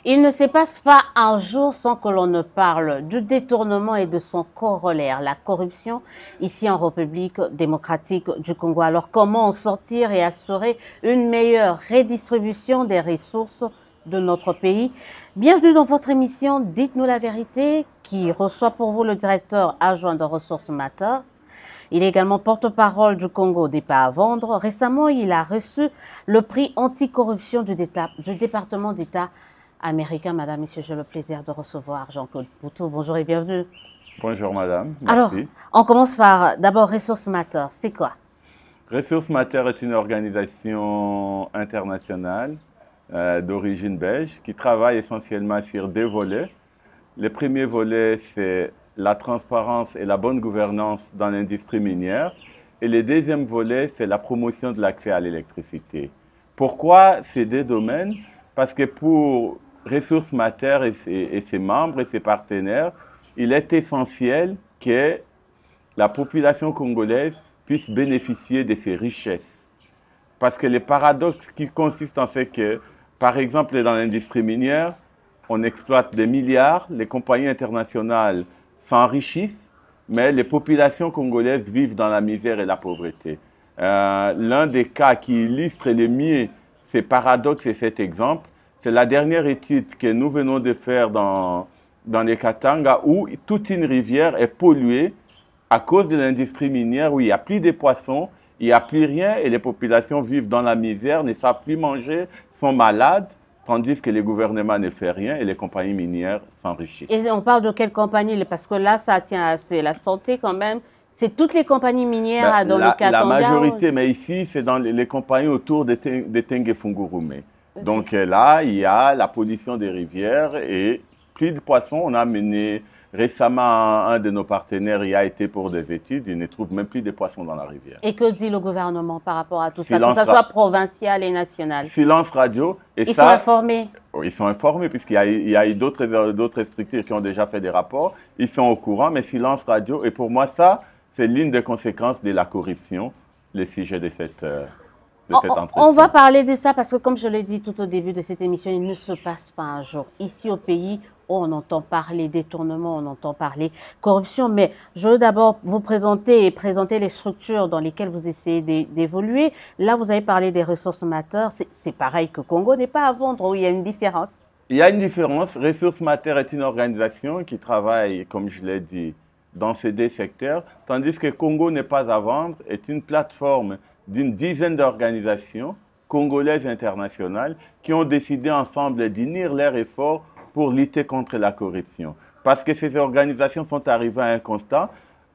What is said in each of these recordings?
Il ne se passe pas un jour sans que l'on ne parle du détournement et de son corollaire, la corruption, ici en République démocratique du Congo. Alors, comment en sortir et assurer une meilleure redistribution des ressources de notre pays? Bienvenue dans votre émission Dites-nous la vérité, qui reçoit pour vous le directeur adjoint de Ressources Matter. Il est également porte-parole du Congo des pas à vendre. Récemment, il a reçu le prix anticorruption du département d'État américain. Madame, Monsieur, j'ai le plaisir de recevoir Jean-Claude Poutou. Bonjour et bienvenue. Bonjour madame, merci. Alors, on commence par d'abord Ressources Matter. C'est quoi? Ressources Matter est une organisation internationale d'origine belge qui travaille essentiellement sur deux volets. Le premier volet, c'est la transparence et la bonne gouvernance dans l'industrie minière. Et le deuxième volet, c'est la promotion de l'accès à l'électricité. Pourquoi ces deux domaines? Parce que pour Ressources Matter et ses membres et ses partenaires, il est essentiel que la population congolaise puisse bénéficier de ces richesses. Parce que le paradoxe qui consiste en fait que, par exemple, dans l'industrie minière, on exploite des milliards, les compagnies internationales s'enrichissent, mais les populations congolaises vivent dans la misère et la pauvreté. L'un des cas qui illustre le mieux ces paradoxes et cet exemple, c'est la dernière étude que nous venons de faire dans les Katanga, où toute une rivière est polluée à cause de l'industrie minière, où il n'y a plus de poissons, il n'y a plus rien, et les populations vivent dans la misère, ne savent plus manger, sont malades, tandis que le gouvernement ne fait rien et les compagnies minières s'enrichissent. Et on parle de quelle compagnie? Parce que là, ça tient à la santé quand même. C'est toutes les compagnies minières dans le Katanga? La majorité, mais ici, c'est dans les compagnies autour de Tengue-Fungurume. Donc là, il y a la pollution des rivières et plus de poissons. On a mené récemment un de nos partenaires, il a été pour des études, il ne trouve même plus de poissons dans la rivière. Et que dit le gouvernement par rapport à tout ça, que ce soit provincial et national? Silence radio. Et ils sont informés? Ils sont informés puisqu'il y a eu d'autres structures qui ont déjà fait des rapports. Ils sont au courant, mais silence radio. Et pour moi, ça, c'est l'une des conséquences de la corruption, le sujet de cette on va parler de ça parce que, comme je l'ai dit tout au début de cette émission, il ne se passe pas un jour ici au pays où on entend parler détournement, on entend parler corruption. Mais je veux d'abord vous présenter les structures dans lesquelles vous essayez d'évoluer. Là, vous avez parlé des Ressources Matter. C'est pareil que Congo n'est pas à vendre, où il y a une différence. Il y a une différence. Ressources Matter est une organisation qui travaille, comme je l'ai dit, dans ces deux secteurs, tandis que Congo n'est pas à vendre, est une plateforme d'une dizaine d'organisations congolaises internationales qui ont décidé ensemble d'unir leurs efforts pour lutter contre la corruption. Parce que ces organisations sont arrivées à un constat,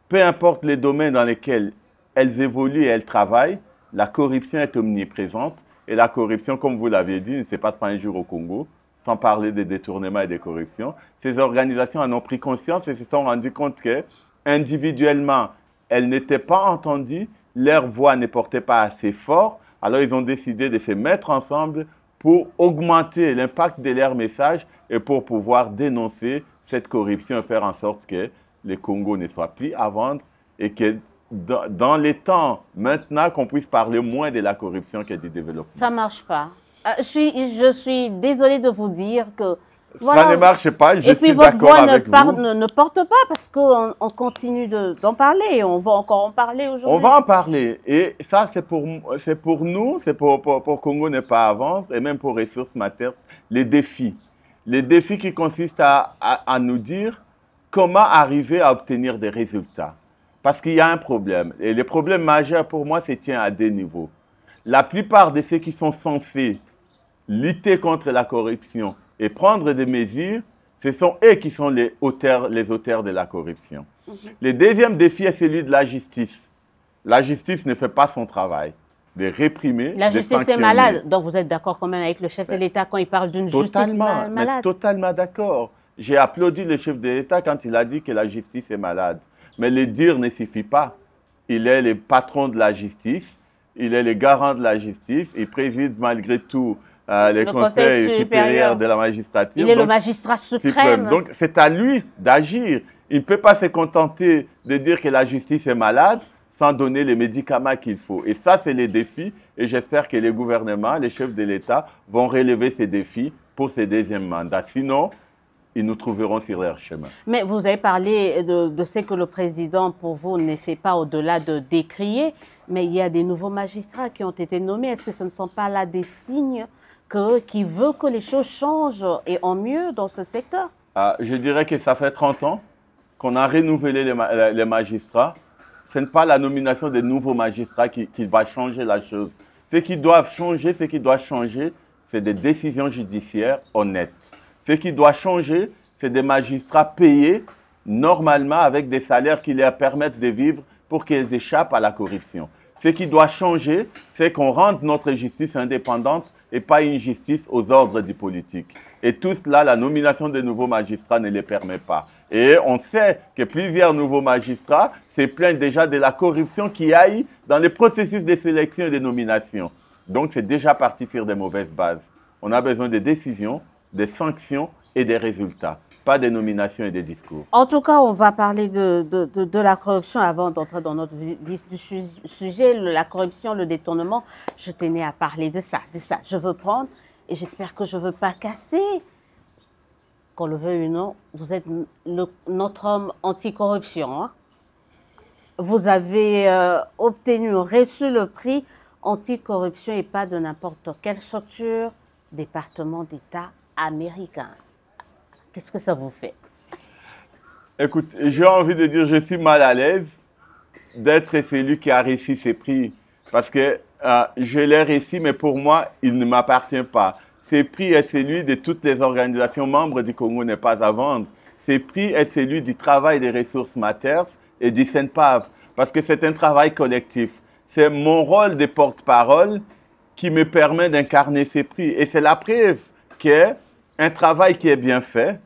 peu importe les domaines dans lesquels elles évoluent et elles travaillent, la corruption est omniprésente. Et la corruption, comme vous l'avez dit, ne se passe pas un jour au Congo, sans parler des détournements et des corruptions. Ces organisations en ont pris conscience et se sont rendues compte que, individuellement, elles n'étaient pas entendues, leur voix ne portait pas assez fort, alors ils ont décidé de se mettre ensemble pour augmenter l'impact de leur message et pour pouvoir dénoncer cette corruption et faire en sorte que le Congo ne soit plus à vendre et que dans les temps maintenant qu'on puisse parler moins de la corruption que du développement. Ça ne marche pas. Je suis désolée de vous dire que voilà. Ça ne marche pas, je suis d'accord avec vous. Et puis votre voix ne porte pas parce qu'on continue d'en parler. On va encore en parler aujourd'hui. On va en parler. Et ça, c'est pour nous, c'est pour Congo n'est pas à vendre et même pour Ressources Matter, les défis. Les défis qui consistent à nous dire comment arriver à obtenir des résultats. Parce qu'il y a un problème. Et le problème majeur pour moi, c'est tient à deux niveaux. La plupart de ceux qui sont censés lutter contre la corruption et prendre des mesures, ce sont eux qui sont les auteurs de la corruption. Le deuxième défi est celui de la justice. La justice ne fait pas son travail de réprimer, la justice est malade. Donc vous êtes d'accord quand même avec le chef de l'État quand il parle d'une justice malade? Totalement d'accord. J'ai applaudi le chef de l'État quand il a dit que la justice est malade. Mais le dire ne suffit pas. Il est le patron de la justice, il est le garant de la justice, il préside malgré tout le Conseil supérieur de la magistrature. Il est le magistrat suprême. Donc, c'est à lui d'agir. Il ne peut pas se contenter de dire que la justice est malade sans donner les médicaments qu'il faut. Et ça, c'est les défis. Et j'espère que les gouvernements, les chefs de l'État vont relever ces défis pour ce deuxième mandat. Sinon, ils nous trouveront sur leur chemin. Mais vous avez parlé de ce que le président, pour vous, ne fait pas au-delà de décrier, mais il y a des nouveaux magistrats qui ont été nommés. Est-ce que ce ne sont pas là des signes qui veulent que les choses changent et en mieux dans ce secteur? Je dirais que ça fait 30 ans qu'on a renouvelé les magistrats. Ce n'est pas la nomination des nouveaux magistrats qui va changer la chose. Ce qui doit changer, c'est des décisions judiciaires honnêtes. Ce qui doit changer, c'est des magistrats payés normalement avec des salaires qui leur permettent de vivre pour qu'ils échappent à la corruption. Ce qui doit changer, c'est qu'on rende notre justice indépendante et pas une justice aux ordres du politique. Et tout cela, la nomination de nouveaux magistrats ne les permet pas. Et on sait que plusieurs nouveaux magistrats se plaignent déjà de la corruption qu'il y a eu dans les processus de sélection et de nomination. Donc c'est déjà parti sur des mauvaises bases. On a besoin de décisions, des sanctions et des résultats, pas des nominations et des discours. En tout cas, on va parler de la corruption avant d'entrer dans notre vif du sujet. La corruption, le détournement, je tenais à parler de ça. Je veux prendre, et j'espère que je ne veux pas casser. Qu'on le veuille ou non, vous êtes notre homme anticorruption. Hein? Vous avez reçu le prix anticorruption et pas de n'importe quelle structure, département d'État américain. Qu'est-ce que ça vous fait? Écoute, j'ai envie de dire, je suis mal à l'aise d'être celui qui a reçu ces prix. Parce que je l'ai reçu, mais pour moi, il ne m'appartient pas. Ce prix est celui de toutes les organisations membres du Congo n'est pas à vendre. Ce prix est celui du travail des ressources matières et du CENPAV. Parce que c'est un travail collectif. C'est mon rôle de porte-parole qui me permet d'incarner ces prix. Et c'est la preuve qu'un travail qui est bien fait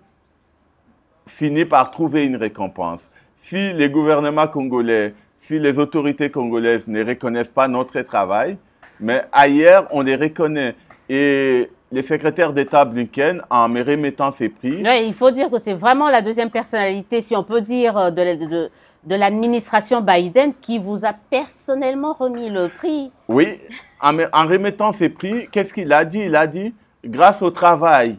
finit par trouver une récompense. Si les gouvernements congolais, si les autorités congolaises ne reconnaissent pas notre travail, mais ailleurs, on les reconnaît. Et les secrétaires d'État Blinken, en me remettant ces prix... Oui, il faut dire que c'est vraiment la deuxième personnalité, si on peut dire, de l'administration Biden qui vous a personnellement remis le prix. Oui, en remettant ces prix, qu'est-ce qu'il a dit? Il a dit, grâce au travail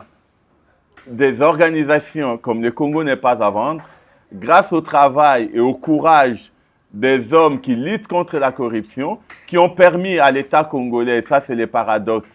des organisations comme le Congo n'est pas à vendre, grâce au travail et au courage des hommes qui luttent contre la corruption, qui ont permis à l'État congolais, ça c'est le paradoxe,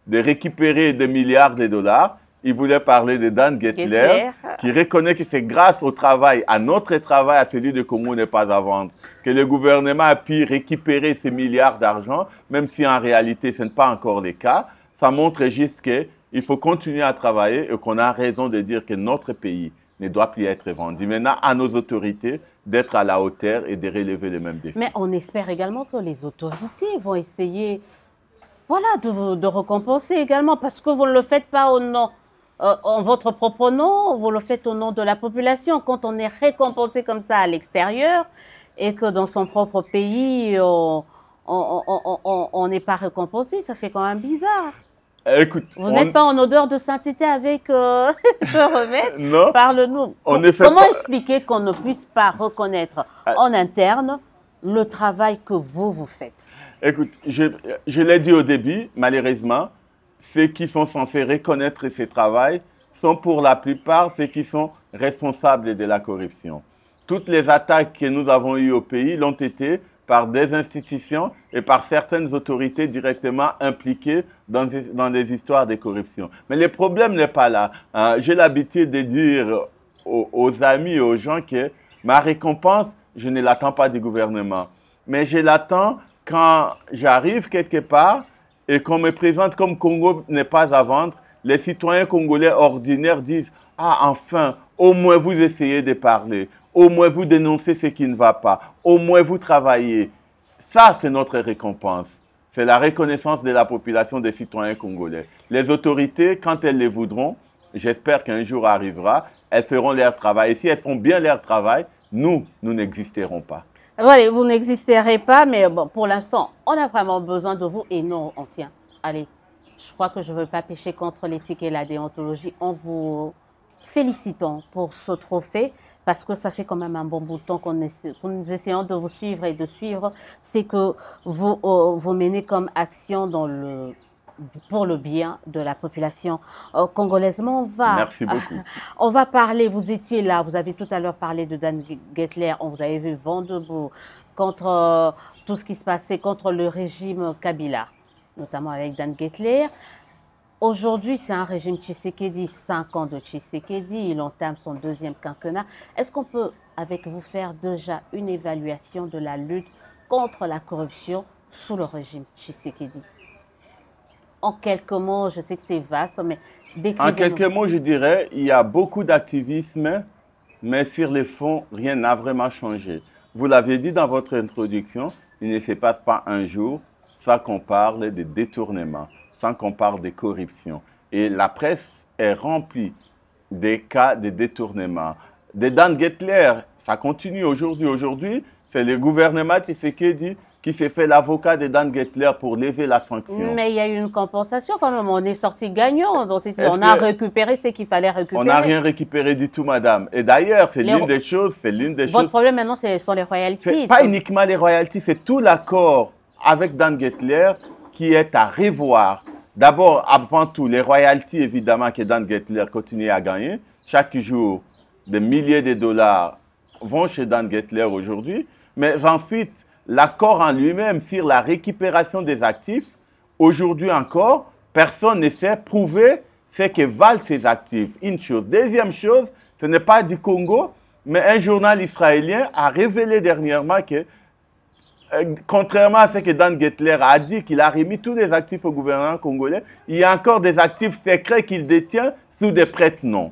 de récupérer des milliards de dollars. Il voulait parler de Dan Gettler, qui reconnaît que c'est grâce au travail, à notre travail, à celui de Congo n'est pas à vendre, que le gouvernement a pu récupérer ces milliards d'argent, même si en réalité ce n'est pas encore le cas. Ça montre juste qu'il faut continuer à travailler et qu'on a raison de dire que notre pays ne doit plus être vendu. Maintenant, à nos autorités d'être à la hauteur et de relever les mêmes défis. Mais on espère également que les autorités vont essayer de récompenser également, parce que vous ne le faites pas au nom, en votre propre nom, vous le faites au nom de la population. Quand on est récompensé comme ça à l'extérieur et que dans son propre pays, on n'est pas récompensé, ça fait quand même bizarre. Écoute, vous n'êtes pas en odeur de sainteté avec ce remède? Non. Parle-nous. Comment expliquer qu'on ne puisse pas reconnaître en interne le travail que vous faites? Écoute, je l'ai dit au début, malheureusement, ceux qui sont censés reconnaître ce travail sont pour la plupart ceux qui sont responsables de la corruption. Toutes les attaques que nous avons eues au pays l'ont été par des institutions et par certaines autorités directement impliquées dans des histoires de corruption. Mais le problème n'est pas là. J'ai l'habitude de dire aux amis et aux gens que ma récompense, je ne l'attends pas du gouvernement. Mais je l'attends quand j'arrive quelque part et qu'on me présente comme Congo n'est pas à vendre, les citoyens congolais ordinaires disent « Ah, enfin, au moins vous essayez de parler, au moins vous dénoncez ce qui ne va pas, au moins vous travaillez. » Ça, c'est notre récompense. C'est la reconnaissance de la population des citoyens congolais. Les autorités, quand elles le voudront, j'espère qu'un jour arrivera, elles feront leur travail. Et si elles font bien leur travail, nous n'existerons pas. Voilà, vous n'existerez pas, mais bon, pour l'instant, on a vraiment besoin de vous et non, on tient. Allez, je crois que je ne veux pas pécher contre l'éthique et la déontologie. En vous félicitant pour ce trophée, parce que ça fait quand même un bon bout de temps qu'on nous essayons de vous suivre et de suivre ce que vous menez comme action dans le pour le bien de la population congolaise. Mais Merci beaucoup. On va parler, vous étiez là, vous avez tout à l'heure parlé de Dan Gettler, on vous avez vu vent debout contre tout ce qui se passait contre le régime Kabila, notamment avec Dan Gettler. Aujourd'hui, c'est un régime Tshisekedi, 5 ans de Tshisekedi, il entame son deuxième quinquennat. Est-ce qu'on peut, avec vous, faire déjà une évaluation de la lutte contre la corruption sous le régime Tshisekedi? En quelques mots, je sais que c'est vaste, mais décrivez-nous. En quelques mots, je dirais, il y a beaucoup d'activisme, mais sur les fonds, rien n'a vraiment changé. Vous l'avez dit dans votre introduction, il ne se passe pas un jour sans qu'on parle de détournement, sans qu'on parle de corruption. Et la presse est remplie des cas de détournement. De Dan Gettler, ça continue aujourd'hui. Aujourd'hui, c'est le gouvernement Tshisekedi qui s'est fait l'avocat de Dan Gettler pour lever la sanction. Mais il y a eu une compensation quand même. On est sorti gagnant. On a récupéré ce qu'il fallait récupérer. On n'a rien récupéré du tout, madame. Et d'ailleurs, c'est l'une des choses. Votre problème maintenant, ce sont les royalties. Pas uniquement les royalties, c'est tout l'accord avec Dan Gettler qui est à revoir. D'abord, avant tout, les royalties, évidemment, que Dan Gettler continue à gagner. Chaque jour, des milliers de dollars vont chez Dan Gettler aujourd'hui. Mais ensuite, l'accord en lui-même sur la récupération des actifs, aujourd'hui encore, personne ne sait prouver ce que valent ces actifs. Une chose. Deuxième chose, ce n'est pas du Congo, mais un journal israélien a révélé dernièrement que, contrairement à ce que Dan Gettler a dit, qu'il a remis tous les actifs au gouvernement congolais, il y a encore des actifs secrets qu'il détient sous des prête-noms.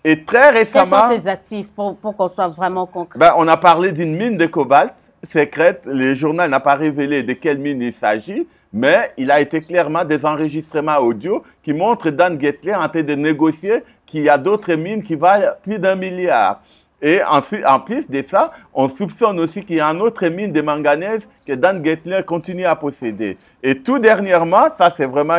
Et très récemment... Quels sont ces actifs pour qu'on soit vraiment concret? On a parlé d'une mine de cobalt secrète. Le journal n'a pas révélé de quelle mine il s'agit, mais il a été clairement des enregistrements audio qui montrent Dan Gettler en train de négocier qu'il y a d'autres mines qui valent plus d'1 milliard. Et ensuite, en plus de ça, on soupçonne aussi qu'il y a une autre mine de manganèse que Dan Gettler continue à posséder. Et tout dernièrement, ça c'est vraiment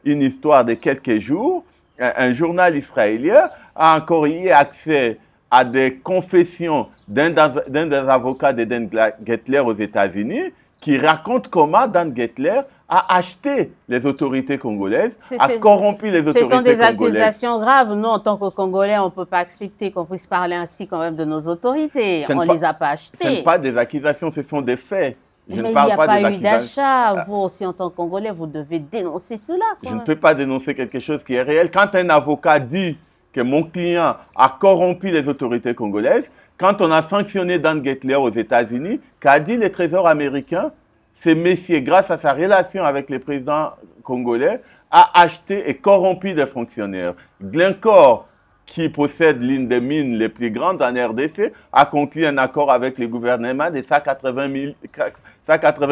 une histoire de quelques jours, un journal israélien a encore eu accès à des confessions d'un des avocats de Dan Gettler aux États-Unis qui raconte comment Dan Gettler a acheté les autorités congolaises, a corrompu les autorités congolaises. Ce sont des accusations graves. Nous, en tant que Congolais, on ne peut pas accepter qu'on puisse parler ainsi quand même de nos autorités. On ne les a pas achetées. Ce ne sont pas des accusations, ce sont des faits. Mais il n'y a pas eu d'achat. Vous aussi, en tant que Congolais, vous devez dénoncer cela. Je ne peux pas dénoncer quelque chose qui est réel. Quand un avocat dit que mon client a corrompu les autorités congolaises, quand on a sanctionné Dan Gettler aux États-Unis, qu'a dit le Trésor américain? Ce monsieur, grâce à sa relation avec le président congolais, a acheté et corrompu des fonctionnaires. Glencore, qui possède l'une des mines les plus grandes en RDC, a conclu un accord avec le gouvernement de 180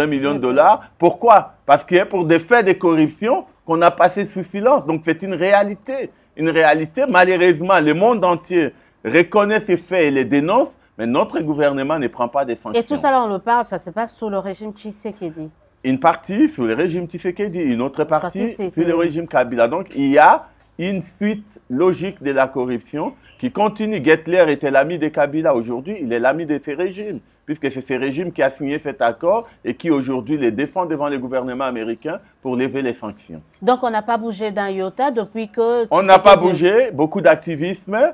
millions de dollars. Pourquoi? Parce qu'il y a pour des faits de corruption qu'on a passé sous silence. Donc c'est une réalité. Une réalité, malheureusement, le monde entier reconnaît ces faits et les dénonce, mais notre gouvernement ne prend pas des sanctions. Et tout ça, là, on le parle, ça se passe sous le régime Tshisekedi. Une partie sous le régime Tshisekedi, une autre partie sous le régime Kabila. Donc, il y a une suite logique de la corruption qui continue. Gettler était l'ami de Kabila. Aujourd'hui, il est l'ami de ces régimes, puisque c'est ce régime qui a signé cet accord et qui aujourd'hui les défend devant le gouvernement américain pour lever les sanctions. Donc, on n'a pas bougé d'un iota depuis que... On n'a pas bougé, beaucoup d'activisme,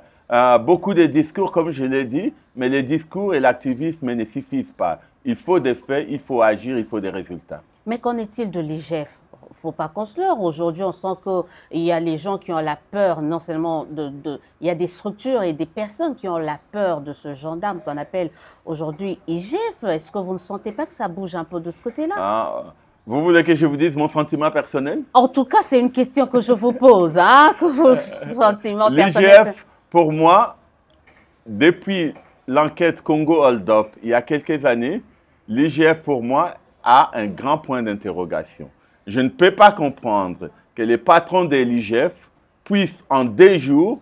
beaucoup de discours, comme je l'ai dit, mais les discours et l'activisme ne suffisent pas. Il faut des faits, il faut agir, il faut des résultats. Mais qu'en est-il de l'IGF? Il ne faut pas qu'on se leurre. Aujourd'hui, on sent qu'il y a les gens qui ont la peur, non seulement il y a des structures et des personnes qui ont la peur de ce gendarme qu'on appelle aujourd'hui IGF. Est-ce que vous ne sentez pas que ça bouge un peu de ce côté-là? Vous voulez que je vous dise mon sentiment personnel? En tout cas, c'est une question que je vous pose. Hein, sentiment personnel. L'IGF, pour moi, depuis l'enquête Congo Hold Up, il y a quelques années, l'IGF, pour moi, a un grand point d'interrogation. Je ne peux pas comprendre que les patrons de l'IGF puissent, en 2 jours,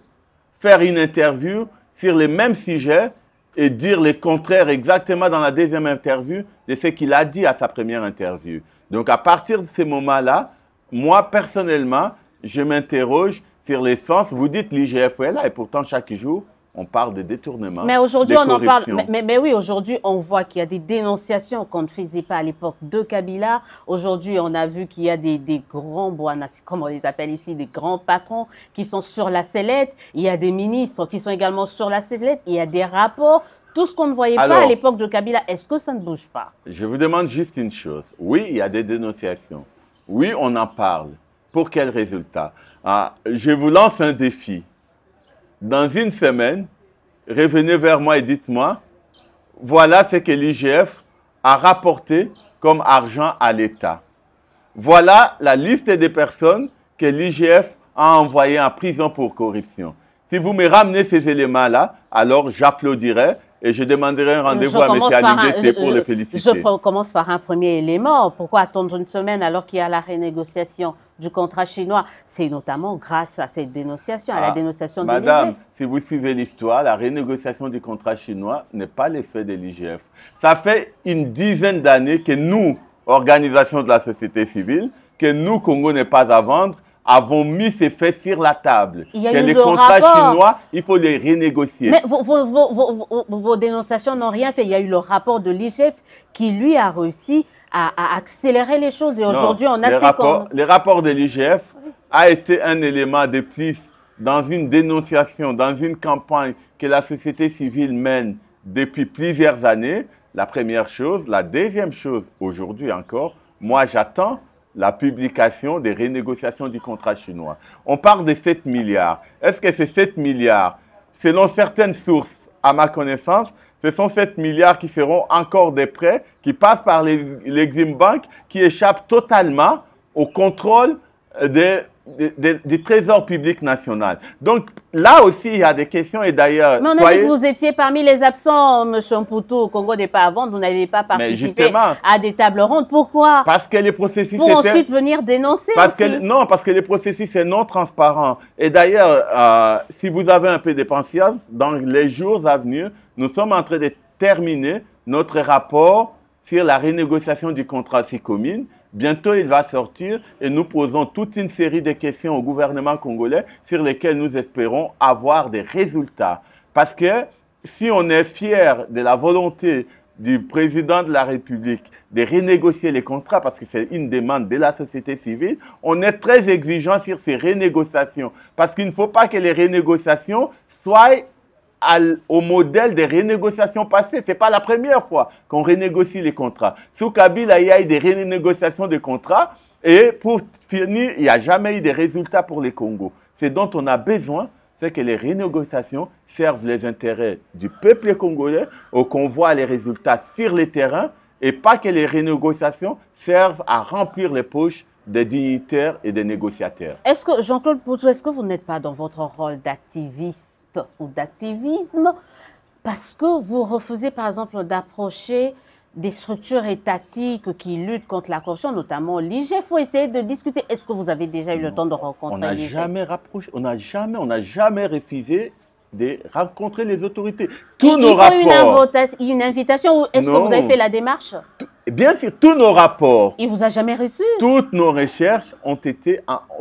faire une interview sur les mêmes sujets et dire le contraire exactement dans la deuxième interview de ce qu'il a dit à sa première interview. Donc, à partir de ce moment-là, moi, personnellement, je m'interroge sur les sens. Vous dites l'IGF est là et pourtant, chaque jour, on parle de détournement. Mais aujourd'hui, de on en parle. corruption. Mais oui, aujourd'hui, on voit qu'il y a des dénonciations qu'on ne faisait pas à l'époque de Kabila. Aujourd'hui, on a vu qu'il y a des grands Bouanas, comme on les appelle ici, des grands patrons qui sont sur la sellette. Il y a des ministres qui sont également sur la sellette. Il y a des rapports. Tout ce qu'on ne voyait pas à l'époque de Kabila, est-ce que ça ne bouge pas? Je vous demande juste une chose. Oui, il y a des dénonciations. Oui, on en parle. Pour quel résultat? Je vous lance un défi. Dans une semaine, revenez vers moi et dites-moi, voilà ce que l'IGF a rapporté comme argent à l'État. Voilà la liste des personnes que l'IGF a envoyées en prison pour corruption. Si vous me ramenez ces éléments-là, alors j'applaudirai et je demanderai un rendez-vous à M. Ali pour le féliciter. Je commence par un premier élément. Pourquoi attendre une semaine alors qu'il y a la renégociation du contrat chinois? C'est notamment grâce à cette dénonciation, à la dénonciation de l'IGF. Madame, si vous suivez l'histoire, la renégociation du contrat chinois n'est pas l'effet de l'IGF. Ça fait une dizaine d'années que nous, organisations de la société civile, que nous, Congo n'est pas à vendre, avons mis ces faits sur la table. Il y a que eu les le contrats rapport. chinois, il faut les renégocier. Mais vos dénonciations n'ont rien fait. Il y a eu le rapport de l'IGF qui, lui, a réussi à accélérer les choses. Et aujourd'hui, on a les rapports de l'IGF a été un élément de plus dans une dénonciation, dans une campagne que la société civile mène depuis plusieurs années. La première chose. La deuxième chose, aujourd'hui encore, moi j'attends la publication des renégociations du contrat chinois. On parle de 7 milliards. Est-ce que ces 7 milliards, selon certaines sources, à ma connaissance, ce sont 7 milliards qui feront encore des prêts, qui passent par l'Exim Bank, qui échappent totalement au contrôle du Trésor public national. Donc là aussi, il y a des questions et d'ailleurs... Mais on a dit que vous étiez parmi les absents, M. Mputu, au Congo des pas à vendre, vous n'avez pas participé à des tables rondes. Pourquoi? Parce que les processus pour ensuite venir dénoncer aussi. Non, parce que les processus sont non transparents. Et d'ailleurs, si vous avez un peu de patience, dans les jours à venir, nous sommes en train de terminer notre rapport sur la renégociation du contrat SICOMINE. Bientôt, il va sortir et nous posons toute une série de questions au gouvernement congolais sur lesquelles nous espérons avoir des résultats. Parce que si on est fier de la volonté du président de la République de renégocier les contrats, parce que c'est une demande de la société civile, on est très exigeant sur ces renégociations. Parce qu'il ne faut pas que les renégociations soient au modèle des renégociations passées. Ce n'est pas la première fois qu'on renégocie les contrats. Sous Kabila, il y a eu des renégociations de contrats et pour finir, il n'y a jamais eu de résultats pour les Congos. Ce dont on a besoin, c'est que les renégociations servent les intérêts du peuple congolais, qu'on voit les résultats sur le terrain et pas que les renégociations servent à remplir les poches des dignitaires et des négociateurs. Est-ce que, Jean-Claude Poutou, est-ce que vous n'êtes pas dans votre rôle d'activiste ou d'activisme parce que vous refusez, par exemple, d'approcher des structures étatiques qui luttent contre la corruption, notamment l'IGF? Il faut essayer de discuter. Est-ce que vous avez déjà eu le temps de rencontrer l'IGF? On n'a jamais refusé de rencontrer les autorités. Une invitation ou est-ce que vous avez fait la démarche? Bien sûr, tous nos rapports. Il ne vous a jamais reçu? Toutes nos recherches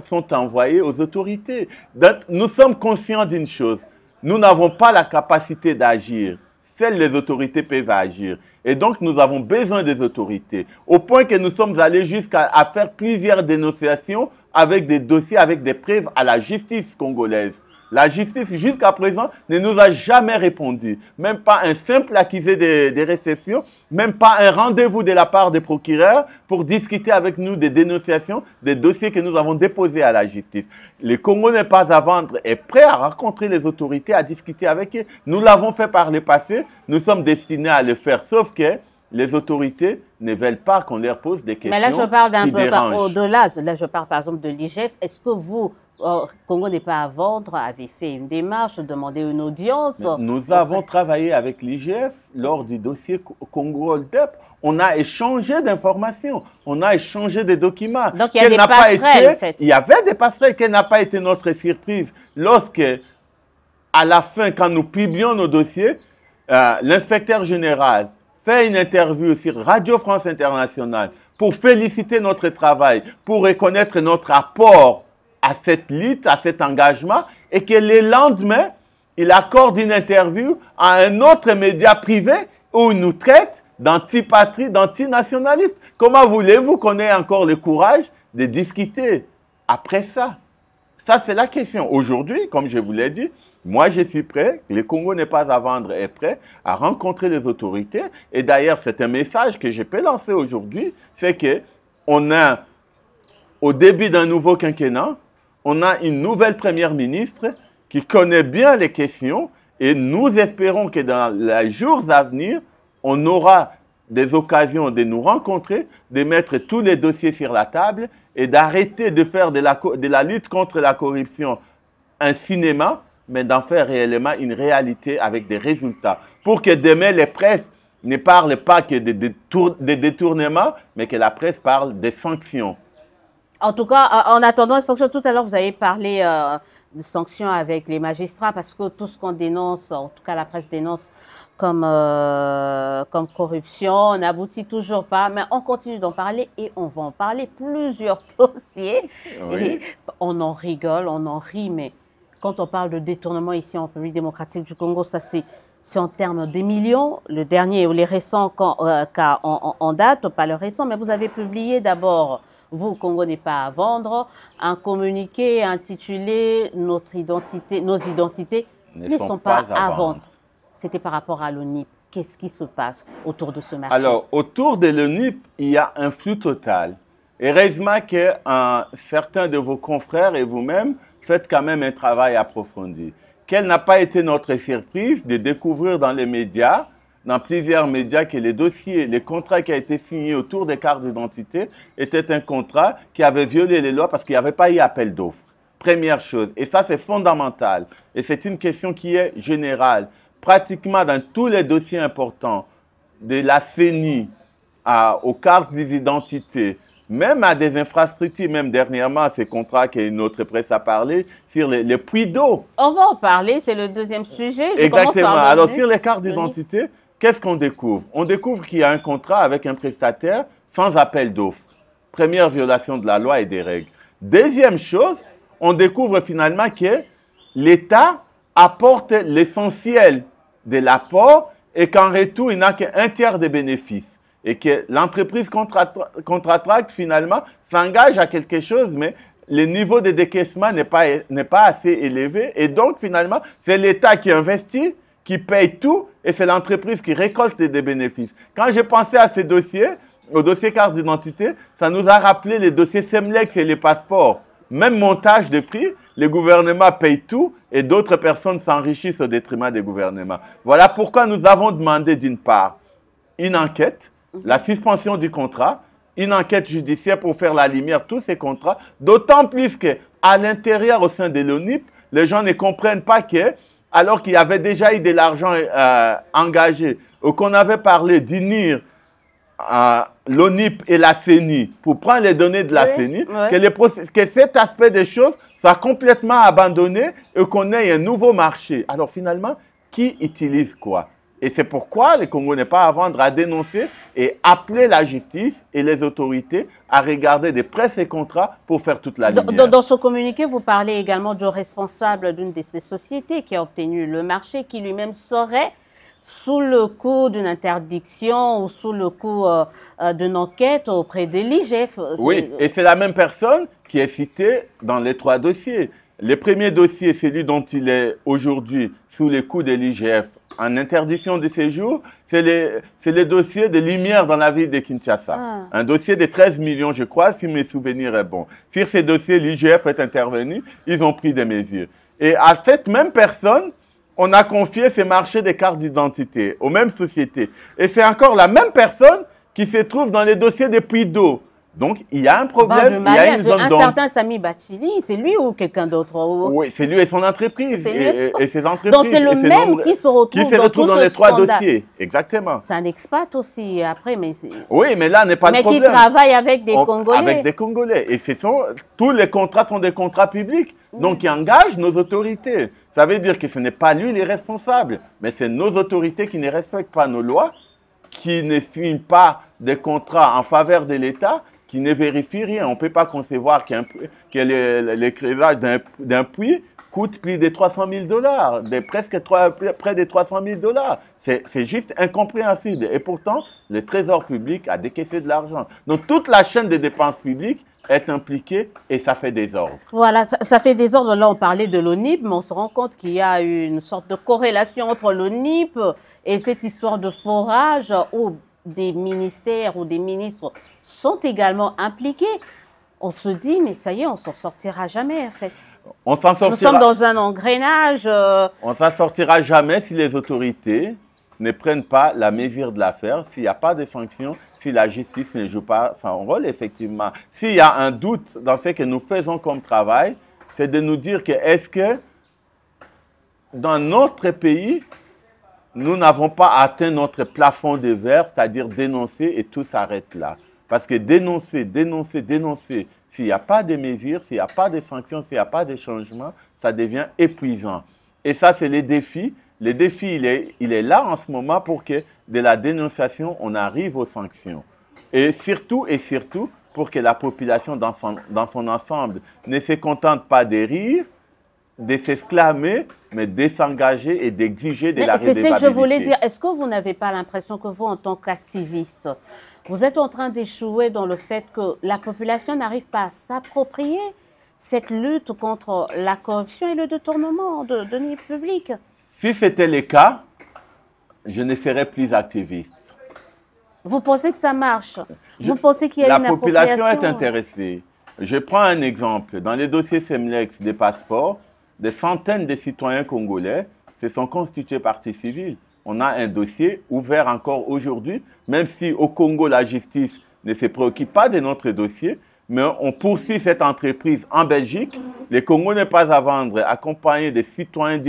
sont envoyées aux autorités. Donc, nous sommes conscients d'une chose. Nous n'avons pas la capacité d'agir. Seules les autorités peuvent agir. Et donc, nous avons besoin des autorités. Au point que nous sommes allés jusqu'à faire plusieurs dénonciations avec des dossiers, avec des preuves à la justice congolaise. La justice, jusqu'à présent, ne nous a jamais répondu. Même pas un simple accusé de réception, même pas un rendez-vous de la part des procureurs pour discuter avec nous des dénonciations, des dossiers que nous avons déposés à la justice. Le Congo n'est pas à vendre, est prêt à rencontrer les autorités, à discuter avec eux. Nous l'avons fait par le passé, nous sommes destinés à le faire, sauf que les autorités ne veulent pas qu'on leur pose des questions. Mais là, je parle d'un peu au-delà. Là, je parle par exemple de l'IGF. Est-ce que vous, Congo n'est pas à vendre, avez fait une démarche, demandé une audience? Nous avons travaillé avec l'IGF lors du dossier Congo Holdep. On a échangé d'informations, on a échangé des documents. Donc, il y a des passerelles, en fait. Il y avait des passerelles. Quelle n'a pas été notre surprise lorsque, à la fin, quand nous publions nos dossiers, l'inspecteur général fait une interview sur Radio France Internationale pour féliciter notre travail, pour reconnaître notre apport à cette lutte, à cet engagement, et que le lendemain, il accorde une interview à un autre média privé où il nous traite d'anti-patrie, d'anti-nationaliste. Comment voulez-vous qu'on ait encore le courage de discuter après ça? Ça, c'est la question. Aujourd'hui, comme je vous l'ai dit, moi, je suis prêt, le Congo n'est pas à vendre, est prêt à rencontrer les autorités. Et d'ailleurs, c'est un message que je peux lancer aujourd'hui, c'est qu'on a, au début d'un nouveau quinquennat, on a une nouvelle première ministre qui connaît bien les questions et nous espérons que dans les jours à venir, on aura des occasions de nous rencontrer, de mettre tous les dossiers sur la table et d'arrêter de faire de la lutte contre la corruption un cinéma, mais d'en faire réellement une réalité avec des résultats. Pour que demain, les presses ne parlent pas que de détournements, mais que la presse parle des sanctions. En tout cas, en attendant les sanctions, tout à l'heure, vous avez parlé de sanctions avec les magistrats, parce que tout ce qu'on dénonce, en tout cas la presse dénonce comme corruption, on n'aboutit toujours pas, mais on continue d'en parler et on va en parler plusieurs dossiers. Oui. Et on en rigole, on en rit, mais quand on parle de détournement ici en République démocratique du Congo, ça c'est en termes des millions. Le dernier ou les récents cas en date, pas le récent, mais vous avez publié d'abord, vous, Congo n'est pas à vendre, un communiqué intitulé nos identités ne sont pas à vendre. C'était par rapport à l'ONIP. Qu'est-ce qui se passe autour de ce marché? Alors, autour de l'ONIP, il y a un flou total. Heureusement que certains de vos confrères et vous-même faites quand même un travail approfondi. Quelle n'a pas été notre surprise de découvrir dans les médias, dans plusieurs médias, que les dossiers, les contrats qui ont été signés autour des cartes d'identité étaient un contrat qui avait violé les lois parce qu'il n'y avait pas eu appel d'offres. Première chose. Et ça, c'est fondamental. Et c'est une question qui est générale. Pratiquement dans tous les dossiers importants, de la CENI aux cartes d'identité, même à des infrastructures, même dernièrement, ces contrats que notre presse a parlé, sur les puits d'eau. On va en parler, c'est le deuxième sujet. Exactement. Alors, sur les cartes d'identité, qu'est-ce qu'on découvre? On découvre qu'il y a un contrat avec un prestataire sans appel d'offres. Première violation de la loi et des règles. Deuxième chose, on découvre finalement que l'État apporte l'essentiel de l'apport et qu'en retour, il n'a qu'un tiers des bénéfices. Et que l'entreprise Contratract, finalement, s'engage à quelque chose, mais le niveau de décaissement n'est pas assez élevé. Et donc, finalement, c'est l'État qui investit, qui paye tout, et c'est l'entreprise qui récolte des bénéfices. Quand j'ai pensé à ces dossiers, au dossier carte d'identité, ça nous a rappelé les dossiers Semlex et les passeports. Même montage de prix, le gouvernement paye tout et d'autres personnes s'enrichissent au détriment des gouvernements. Voilà pourquoi nous avons demandé d'une part une enquête, la suspension du contrat, une enquête judiciaire pour faire la lumière tous ces contrats, d'autant plus qu'à l'intérieur, au sein de l'ONIP, les gens ne comprennent pas que, alors qu'il y avait déjà eu de l'argent engagé, ou qu'on avait parlé d'unir l'ONIP et la CENI pour prendre les données de la CENI, que cet aspect des choses soit complètement abandonné et qu'on ait un nouveau marché. Alors finalement, qui utilise quoi? Et c'est pourquoi le Congo n'est pas à vendre, à dénoncer et appeler la justice et les autorités à regarder de près ces contrats pour faire toute la lumière. Dans ce communiqué, vous parlez également du responsable d'une de ces sociétés qui a obtenu le marché, qui lui-même serait sous le coup d'une interdiction ou sous le coup d'une enquête auprès de l'IGF. Oui, et c'est la même personne qui est citée dans les trois dossiers. Le premier dossier, celui dont il est aujourd'hui sous le coup de l'IGF en interdiction de séjour, c'est le dossier de lumière dans la ville de Kinshasa. Un dossier de 13 millions, je crois, si mes souvenirs sont bons. Sur ces dossiers, l'IGF est intervenu, ils ont pris des mesures. Et à cette même personne, on a confié ces marchés des cartes d'identité aux mêmes sociétés. Et c'est encore la même personne qui se trouve dans les dossiers des puits d'eau. Donc, il y a un problème, il y a une zone d'ombre. Un certain Sami Bachili, c'est lui ou quelqu'un d'autre? Oui, c'est lui et son entreprise. Et ses entreprises. Donc, c'est le même qui se retrouve dans les trois dossiers. Exactement. C'est un expat aussi, après. Mais oui, mais là n'est pas le problème. Mais qui travaille avec des Congolais. Avec des Congolais. Et tous les contrats sont des contrats publics. Donc, qui engagent nos autorités. Ça veut dire que ce n'est pas lui les responsables, mais c'est nos autorités qui ne respectent pas nos lois, qui ne signent pas des contrats en faveur de l'État, qui ne vérifient rien. On ne peut pas concevoir que le creusage d'un puits coûte plus de 300 000 $, près de 300 000 $. C'est juste incompréhensible. Et pourtant, le Trésor public a décaissé de l'argent. Donc, toute la chaîne des dépenses publiques est impliquée et ça fait désordre. Voilà, ça fait désordre. Là, on parlait de l'ONIP, mais on se rend compte qu'il y a une sorte de corrélation entre l'ONIP et cette histoire de forage où des ministères ou des ministres sont également impliqués. On se dit, mais ça y est, on s'en sortira jamais, en fait. On s'en sortira. Nous sommes dans un engrenage. On s'en sortira jamais si les autorités ne prennent pas la mesure de l'affaire, s'il n'y a pas de sanctions, si la justice ne joue pas son rôle, effectivement. S'il y a un doute dans ce que nous faisons comme travail, c'est de nous dire que est-ce que dans notre pays, nous n'avons pas atteint notre plafond de verre, c'est-à-dire dénoncer et tout s'arrête là. Parce que dénoncer, s'il n'y a pas de mesures, s'il n'y a pas de sanctions, s'il n'y a pas de changements, ça devient épuisant. Et ça, c'est les défis. Le défi, il est là en ce moment pour que de la dénonciation, on arrive aux sanctions. Et surtout, pour que la population dans son ensemble ne se contente pas de rire, de s'exclamer, mais de s'engager et d'exiger de la redevabilité. C'est ce que je voulais dire. Est-ce que vous n'avez pas l'impression que vous, en tant qu'activiste, vous êtes en train d'échouer dans le fait que la population n'arrive pas à s'approprier cette lutte contre la corruption et le détournement de deniers publics? Si c'était le cas, je ne serais plus activiste. Vous pensez que ça marche? Vous pensez qu'il y a une appropriation? La population est intéressée. Je prends un exemple. Dans les dossiers Semlex des passeports, des centaines de citoyens congolais se sont constitués partie civile. On a un dossier ouvert encore aujourd'hui, même si au Congo, la justice ne se préoccupe pas de notre dossier, mais on poursuit cette entreprise en Belgique. Le Congo n'est pas à vendre, accompagné des citoyens,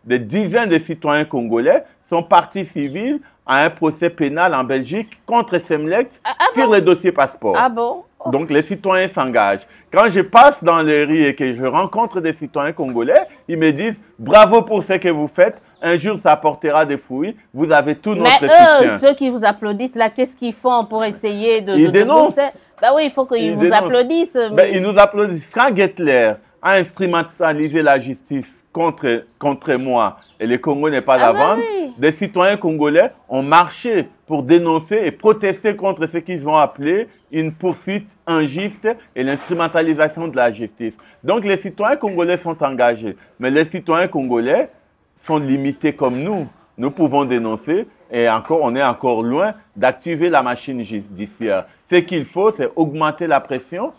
des dizaines de citoyens congolais sont partie civile à un procès pénal en Belgique contre Semlex sur les dossiers passeports. Ah bon? Donc, les citoyens s'engagent. Quand je passe dans les rues et que je rencontre des citoyens congolais, ils me disent « Bravo pour ce que vous faites. Un jour, ça apportera des fruits. Vous avez tout notre soutien. » Mais eux, ceux qui vous applaudissent, là, qu'est-ce qu'ils font pour essayer de... Ils dénoncent. Ben oui, il faut qu'ils vous applaudissent. Mais... Ben, ils nous applaudissent. Frank Gettler a instrumentalisé la justice contre moi et le Congo n'est pas à vendre. Oui. Des citoyens congolais ont marché pour dénoncer et protester contre ce qu'ils ont appelé une poursuite injuste et l'instrumentalisation de la justice. Donc les citoyens congolais sont engagés, mais les citoyens congolais sont limités comme nous. Nous pouvons dénoncer et on est encore loin d'activer la machine judiciaire. Ce qu'il faut, c'est augmenter la pression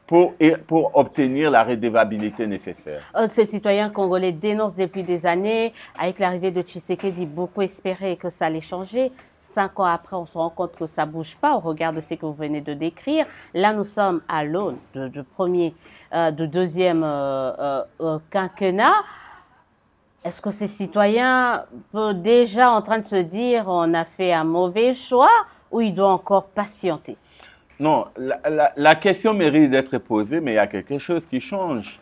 pour obtenir la redevabilité nécessaire. Ces citoyens congolais dénoncent depuis des années. Avec l'arrivée de Tshisekedi, beaucoup espéraient que ça allait changer. 5 ans après, on se rend compte que ça ne bouge pas au regard de ce que vous venez de décrire. Là, nous sommes à l'aune de deuxième quinquennat. Est-ce que ces citoyens sont déjà en train de se dire on a fait un mauvais choix ou ils doivent encore patienter? Non, la question mérite d'être posée, mais il y a quelque chose qui change.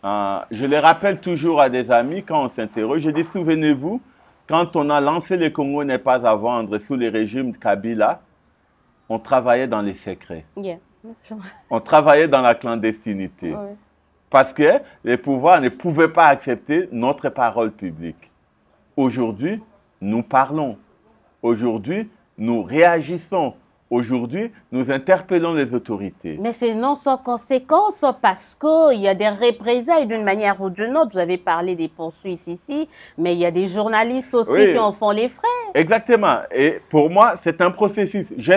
Je le rappelle toujours à des amis quand on s'interroge. Je dis, souvenez-vous, quand on a lancé le Congo n'est pas à vendre sous le régime de Kabila, on travaillait dans les secrets. Yeah. On travaillait dans la clandestinité. Ouais. Parce que les pouvoirs ne pouvaient pas accepter notre parole publique. Aujourd'hui, nous parlons. Aujourd'hui, nous réagissons. Aujourd'hui, nous interpellons les autorités. Mais c'est non sans conséquence parce qu'il y a des représailles d'une manière ou d'une autre. Vous avez parlé des poursuites ici, mais il y a des journalistes aussi qui en font les frais. Exactement. Et pour moi, c'est un processus. Je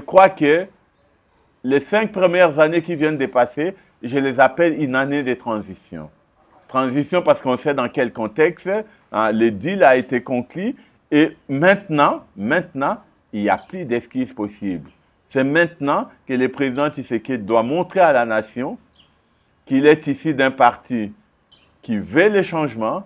crois que les 5 premières années qui viennent de passer, je les appelle une année de transition. Transition parce qu'on sait dans quel contexte le deal a été conclu et maintenant, il n'y a plus d'esquisse possible. C'est maintenant que le président Tshisekedi doit montrer à la nation qu'il est issu d'un parti qui veut le changement,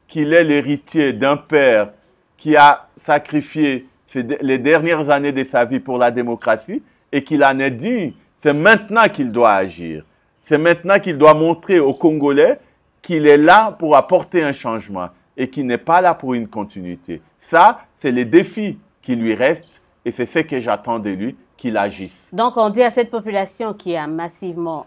qu'il est l'héritier d'un père qui a sacrifié les dernières années de sa vie pour la démocratie et qu'il en est digne. C'est maintenant qu'il doit agir. C'est maintenant qu'il doit montrer aux Congolais qu'il est là pour apporter un changement et qu'il n'est pas là pour une continuité. Ça, c'est les défis qui lui restent et c'est ce que j'attends de lui, qu'il agisse. Donc, on dit à cette population qui a massivement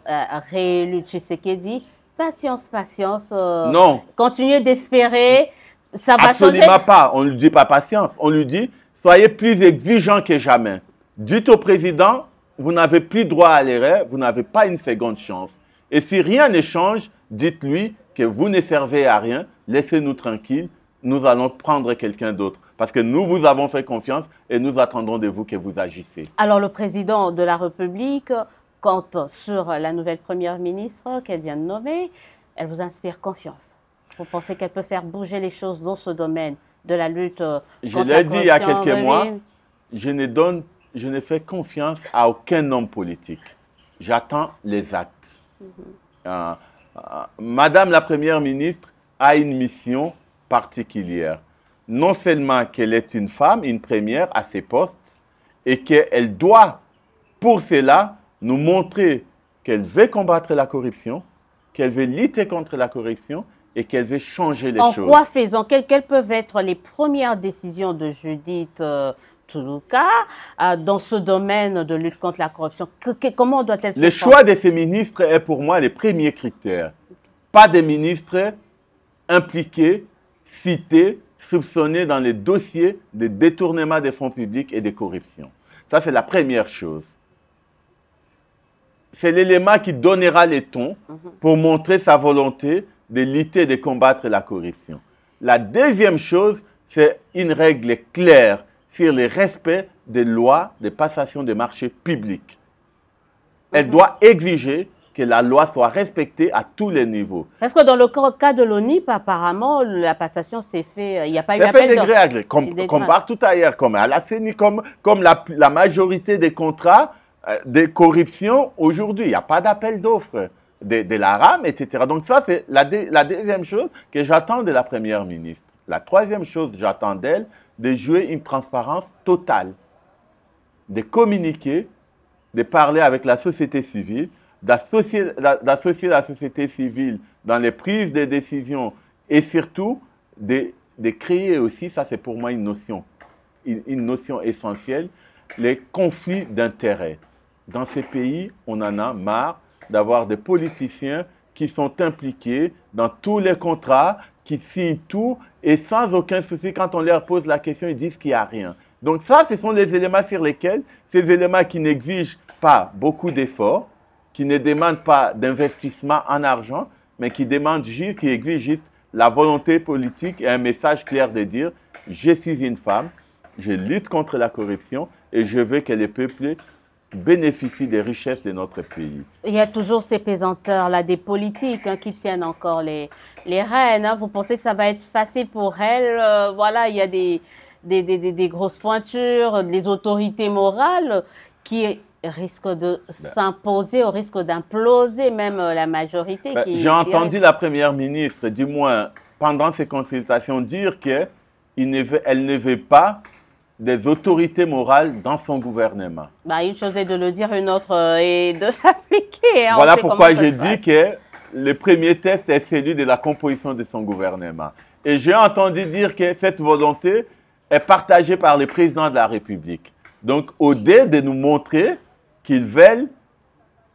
réélu Tshisekedi, patience, patience. Non. Continuez d'espérer, ça va changer. Absolument pas. On ne lui dit pas patience. On lui dit, soyez plus exigeant que jamais. Dites au président, vous n'avez plus droit à l'erreur, vous n'avez pas une seconde chance. Et si rien ne change, dites-lui que vous ne servez à rien, laissez-nous tranquilles, nous allons prendre quelqu'un d'autre. Parce que nous vous avons fait confiance et nous attendons de vous que vous agissez. Alors, le président de la République compte sur la nouvelle première ministre qu'elle vient de nommer. Elle vous inspire confiance. Vous pensez qu'elle peut faire bouger les choses dans ce domaine de la lutte contre la corruption? Je l'ai dit il y a quelques mois, je ne fais confiance à aucun homme politique. J'attends les actes. Madame la première ministre a une mission particulière. Non seulement qu'elle est une femme, une première à ses postes, et qu'elle doit, pour cela, nous montrer qu'elle veut combattre la corruption, qu'elle veut lutter contre la corruption et qu'elle veut changer les choses. En quoi faisant? Quelles peuvent être les premières décisions de Judith Tuluka dans ce domaine de lutte contre la corruption? Comment doit-elle se faire? Le choix de ces ministres est pour moi le premier critère. Pas des ministres impliqués, cités, soupçonnés dans les dossiers de détournement des fonds publics et de corruption. Ça, c'est la première chose. C'est l'élément qui donnera les tons pour montrer sa volonté de lutter et de combattre la corruption. La deuxième chose, c'est une règle claire sur le respect des lois de passation des marchés publics. Elle doit exiger que la loi soit respectée à tous les niveaux. Parce que dans le cas de l'ONIP, apparemment, la passation s'est fait, il n'y a pas eu d'appel d'offres. C'est fait de gré à gré, comme partout ailleurs, comme à la CENI, comme la majorité des contrats de corruption aujourd'hui. Il n'y a pas d'appel d'offres de la RAM, etc. Donc ça, c'est la deuxième chose que j'attends de la première ministre. La troisième chose, j'attends d'elle de jouer une transparence totale, de communiquer, de parler avec la société civile, d'associer la société civile dans les prises de décisions et surtout de créer aussi, ça c'est pour moi une notion essentielle, les conflits d'intérêts. Dans ces pays, on en a marre d'avoir des politiciens qui sont impliqués dans tous les contrats, qui signent tout et sans aucun souci, quand on leur pose la question, ils disent qu'il n'y a rien. Donc ça, ce sont les éléments sur lesquels, ces éléments qui n'exigent pas beaucoup d'efforts, qui ne demandent pas d'investissement en argent, mais qui exigent juste la volonté politique et un message clair de dire « Je suis une femme, je lutte contre la corruption et je veux que les peuples bénéficient des richesses de notre pays. » Il y a toujours ces pesanteurs-là, des politiques qui tiennent encore les rênes. Vous pensez que ça va être facile pour elles? Voilà, il y a des grosses pointures, des autorités morales qui risquent de s'imposer, au risque d'imploser même la majorité. J'ai entendu la première ministre, du moins pendant ces consultations, dire qu'elle ne veut pas des autorités morales dans son gouvernement. Une chose est de le dire, une autre est de l'appliquer. Voilà pourquoi j'ai dit que le premier test est celui de la composition de son gouvernement. Et j'ai entendu dire que cette volonté est partagée par le président de la République. Donc, au-delà de nous montrer qu'ils veulent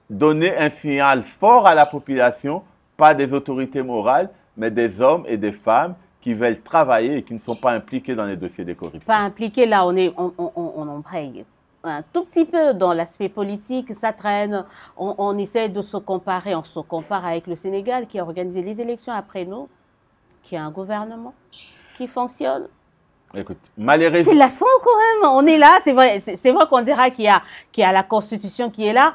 donner un signal fort à la population, pas des autorités morales, mais des hommes et des femmes qui veulent travailler et qui ne sont pas impliqués dans les dossiers de corruption. Pas impliqués, là, on embraye un tout petit peu dans l'aspect politique, ça traîne, on essaie de se comparer, on se compare avec le Sénégal qui a organisé les élections après nous, qui a un gouvernement qui fonctionne. Écoute, malheureusement... C'est lassant quand même, on est là, c'est vrai qu'on dira qu'il y a la Constitution qui est là,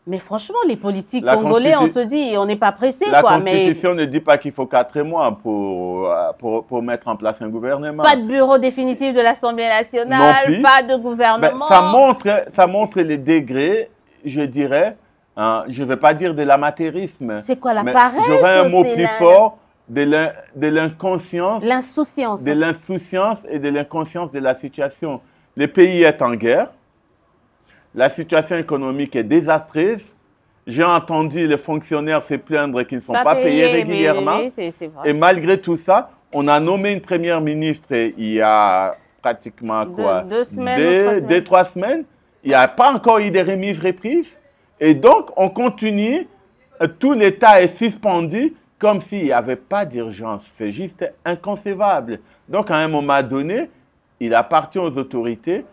mais franchement, les politiques congolais, on se dit, on n'est pas pressé. La Constitution ne dit pas qu'il faut 4 mois pour mettre en place un gouvernement. Pas de bureau définitif de l'Assemblée nationale, pas de gouvernement. Ça montre les degrés, je dirais, je ne vais pas dire de l'amateurisme. C'est quoi la paresse? J'aurais un mot plus fort. De l'inconscience. L'insouciance. De l'insouciance et de l'inconscience de la situation. Le pays est en guerre. La situation économique est désastreuse. J'ai entendu les fonctionnaires se plaindre qu'ils ne sont pas payés régulièrement. Oui, c'est vrai. Et malgré tout ça, on a nommé une première ministre il y a pratiquement quoi? 2 semaines, 3 semaines. Il n'y a pas encore eu de reprises. Et donc, on continue. Tout l'État est suspendu comme s'il n'y avait pas d'urgence. C'est juste inconcevable. Donc, à un moment donné, il appartient aux autorités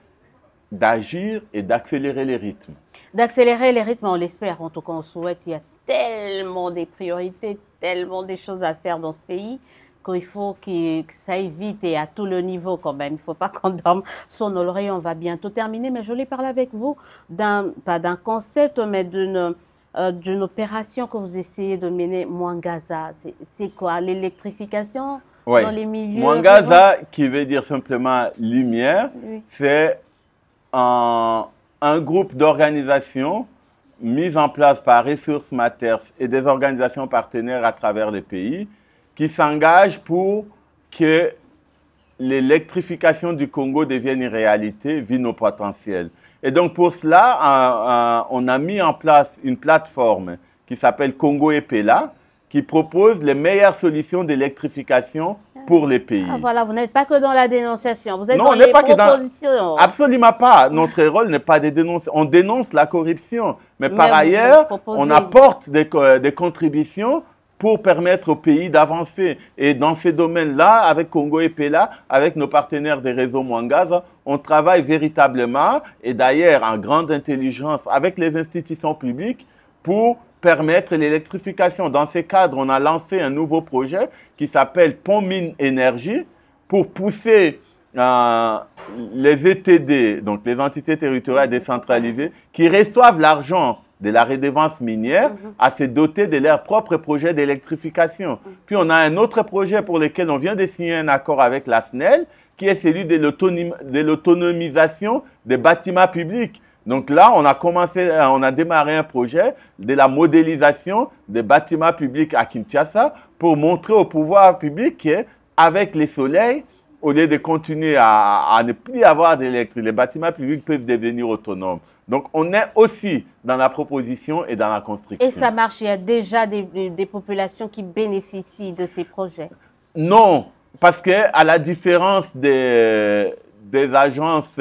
d'agir et d'accélérer les rythmes. D'accélérer les rythmes, on l'espère. En tout cas, on souhaite. Il y a tellement des priorités, tellement des choses à faire dans ce pays qu'il faut que ça aille vite et à tout le niveau quand même. Il ne faut pas qu'on dorme sur nos lauriers. On va bientôt terminer. Mais je voulais parler avec vous pas d'un concept, mais d'une opération que vous essayez de mener, Mwangaza. C'est quoi? L'électrification dans les milieux? Mwangaza, qui veut dire simplement lumière, oui. C'est un groupe d'organisations mis en place par Ressources Matters et des organisations partenaires à travers le pays qui s'engagent pour que l'électrification du Congo devienne une réalité, vu nos potentiels. Et donc pour cela, on a mis en place une plateforme qui s'appelle Congo Epela, qui propose les meilleures solutions d'électrification pour les pays. Ah, voilà, vous n'êtes pas que dans la dénonciation, vous êtes non, dans les propositions. Absolument pas. Notre rôle n'est pas de dénoncer. On dénonce la corruption. Mais par ailleurs, on apporte des contributions pour permettre au pays d'avancer. Et dans ces domaines-là, avec Congo Epela, avec nos partenaires des réseaux Mwangaza, on travaille véritablement, et d'ailleurs en grande intelligence, avec les institutions publiques pour permettre l'électrification. Dans ce cadre, on a lancé un nouveau projet qui s'appelle Pont Mine Énergie pour pousser les ETD, donc les entités territoriales décentralisées, qui reçoivent l'argent de la redevance minière à se doter de leur propre projet d'électrification. Puis on a un autre projet pour lequel on vient de signer un accord avec la SNEL, qui est celui de l'autonomisation des bâtiments publics. Donc là, on a démarré un projet de la modélisation des bâtiments publics à Kinshasa pour montrer au pouvoir public qu'avec les soleils, au lieu de continuer à ne plus avoir d'électricité, les bâtiments publics peuvent devenir autonomes. Donc, on est aussi dans la proposition et dans la construction. Et ça marche, il y a déjà des populations qui bénéficient de ces projets? Non, parce qu'à la différence des agences,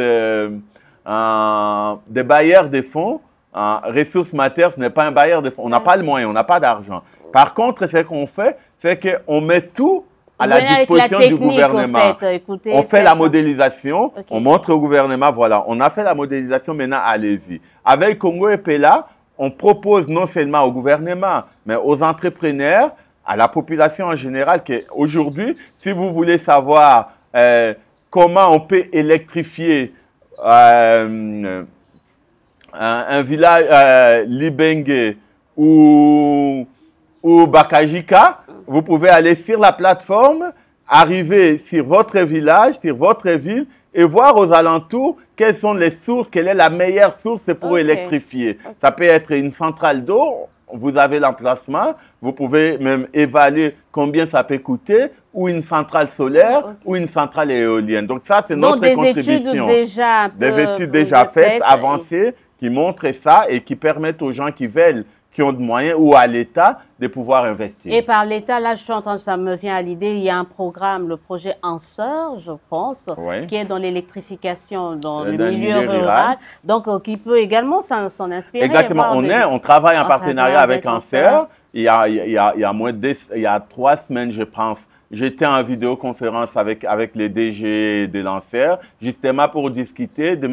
des bailleurs de fonds, Ressources Matters n'est pas un bailleur de fonds. On n'a pas le moyen, on n'a pas d'argent. Par contre, ce qu'on fait, c'est qu'on met tout à la disposition du gouvernement. On fait la modélisation, on montre au gouvernement, voilà, on a fait la modélisation, maintenant allez-y. Avec Congo Epela, on propose non seulement au gouvernement, mais aux entrepreneurs, à la population en général, qu'aujourd'hui, si vous voulez savoir comment on peut électrifier un village Libenge ou Bakajika, vous pouvez aller sur la plateforme, arriver sur votre village, sur votre ville et voir aux alentours quelles sont les sources, quelle est la meilleure source pour électrifier. Ça peut être une centrale d'eau, vous avez l'emplacement, vous pouvez même évaluer combien ça peut coûter, ou une centrale solaire, ou une centrale éolienne. Donc ça, c'est notre contribution. Des études déjà faites, avancées, qui montrent ça et qui permettent aux gens qui veulent, qui ont de moyens, ou à l'État, de pouvoir investir. Et par l'État, là, ça me vient à l'idée, il y a un programme, le projet Anseur, je pense, qui est dans l'électrification dans le milieu rural, donc qui peut également s'en inspirer. Exactement, on travaille en partenariat avec Anseur. Il y a 3 semaines, je pense, j'étais en vidéoconférence avec les DG de l'Anseur, justement pour discuter de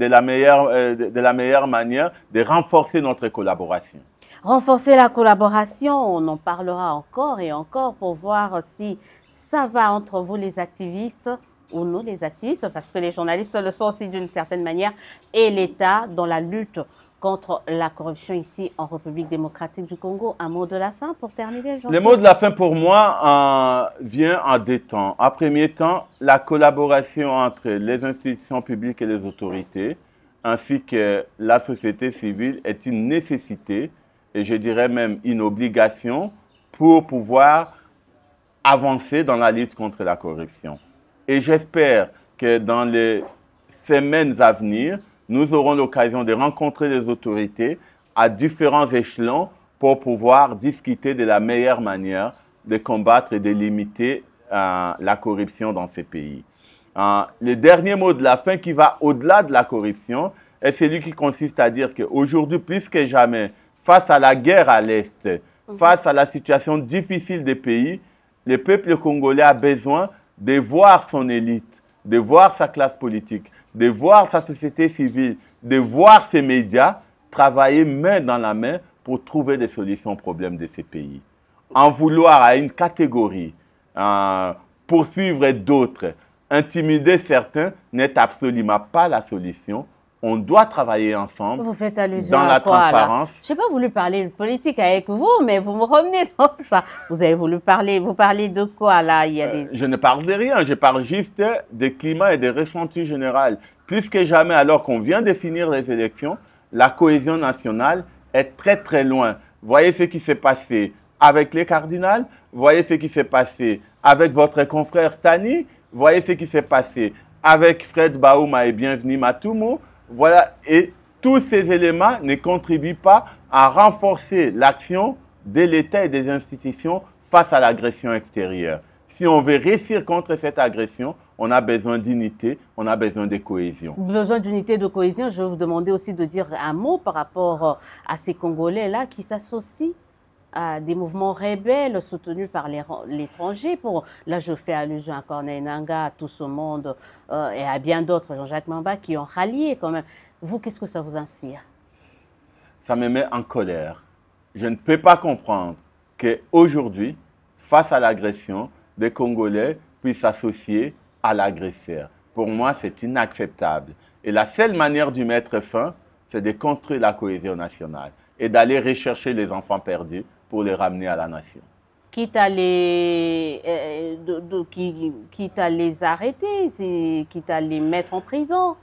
la meilleure manière de renforcer notre collaboration. Renforcer la collaboration, on en parlera encore et encore pour voir si ça va entre vous les activistes, ou nous les activistes, parce que les journalistes le sont aussi d'une certaine manière, et l'État dans la lutte contre la corruption ici en République démocratique du Congo. Un mot de la fin pour terminer, Jean-Pierre? Le mot de la fin pour moi vient en 2 temps. En premier temps, la collaboration entre les institutions publiques et les autorités, ainsi que la société civile, est une nécessité, et je dirais même une obligation, pour pouvoir avancer dans la lutte contre la corruption. Et j'espère que dans les semaines à venir, nous aurons l'occasion de rencontrer les autorités à différents échelons pour pouvoir discuter de la meilleure manière de combattre et de limiter la corruption dans ces pays. Le dernier mot de la fin qui va au-delà de la corruption est celui qui consiste à dire qu'aujourd'hui, plus que jamais, face à la guerre à l'Est, face à la situation difficile des pays, le peuple congolais a besoin de voir son élite, de voir sa classe politique, de voir sa société civile, de voir ses médias travailler main dans la main pour trouver des solutions aux problèmes de ces pays. En vouloir à une catégorie, poursuivre d'autres, intimider certains n'est absolument pas la solution. On doit travailler ensemble. Vous faites allusion dans à la quoi, transparence. Je n'ai pas voulu parler de politique avec vous, mais vous me revenez dans ça. Vous avez voulu parler, vous parlez de quoi là? Je ne parle de rien, je parle juste des climats et des ressentis généraux. Plus que jamais, alors qu'on vient de finir les élections, la cohésion nationale est très très loin. Voyez ce qui s'est passé avec les cardinals, voyez ce qui s'est passé avec votre confrère Stani, voyez ce qui s'est passé avec Fred Baouma et Bienvenue Matumu. Voilà, et tous ces éléments ne contribuent pas à renforcer l'action de l'État et des institutions face à l'agression extérieure. Si on veut réussir contre cette agression, on a besoin d'unité, on a besoin de cohésion. Besoin d'unité, de cohésion. Je vais vous demander aussi de dire un mot par rapport à ces Congolais-là qui s'associent à des mouvements rebelles soutenus par l'étranger. Là, je fais allusion à Corneille Nangaa, à tout ce monde et à bien d'autres, Jean-Jacques Mamba, qui ont rallié quand même. Vous, qu'est-ce que ça vous inspire? Ça me met en colère. Je ne peux pas comprendre qu'aujourd'hui, face à l'agression, des Congolais puissent s'associer à l'agresseur. Pour moi, c'est inacceptable. Et la seule manière d'y mettre fin, c'est de construire la cohésion nationale et d'aller rechercher les enfants perdus pour les ramener à la nation. Quitte à les arrêter, quitte à les mettre en prison,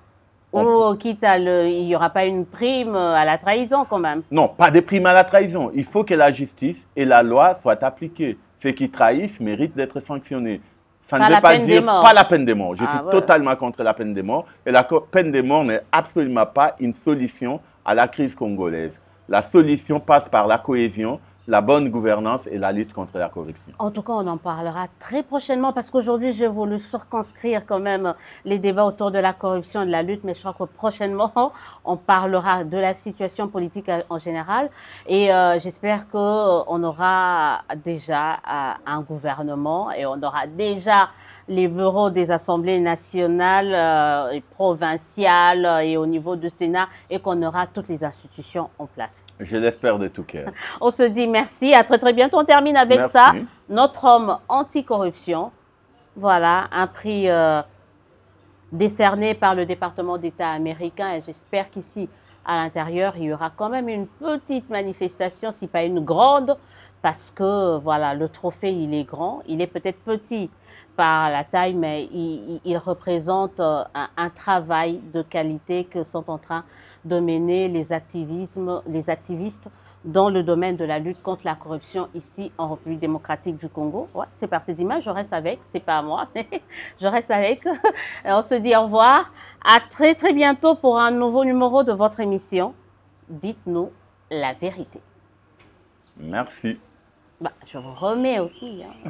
ou quitte à il n'y aura pas une prime à la trahison quand même. Non, pas de prime à la trahison. Il faut que la justice et la loi soient appliquées. Ceux qui trahissent méritent d'être sanctionnés. Ça ne veut pas dire pas la peine de mort. Je suis totalement contre la peine de mort. Et la peine de mort n'est absolument pas une solution à la crise congolaise. La solution passe par la cohésion, la bonne gouvernance et la lutte contre la corruption. En tout cas, on en parlera très prochainement parce qu'aujourd'hui, j'ai voulu circonscrire quand même les débats autour de la corruption et de la lutte, mais je crois que prochainement, on parlera de la situation politique en général et j'espère qu'on aura déjà un gouvernement et on aura déjà les bureaux des assemblées nationales et provinciales et au niveau du Sénat et qu'on aura toutes les institutions en place. Je l'espère de tout cœur. On se dit merci, à très très bientôt. On termine avec ça. Notre homme anticorruption, voilà, un prix décerné par le département d'État américain et j'espère qu'ici, à l'intérieur, il y aura quand même une petite manifestation, si pas une grande, parce que voilà, le trophée, il est grand, il est peut-être petit par la taille, mais il représente un travail de qualité que sont en train de mener les activistes dans le domaine de la lutte contre la corruption ici en République démocratique du Congo. Ouais, c'est par ces images, je reste avec, c'est pas à moi, mais je reste avec. On se dit au revoir, à très très bientôt pour un nouveau numéro de votre émission. Dites-nous la vérité. Merci. Bah, je vous remets aussi. Hein.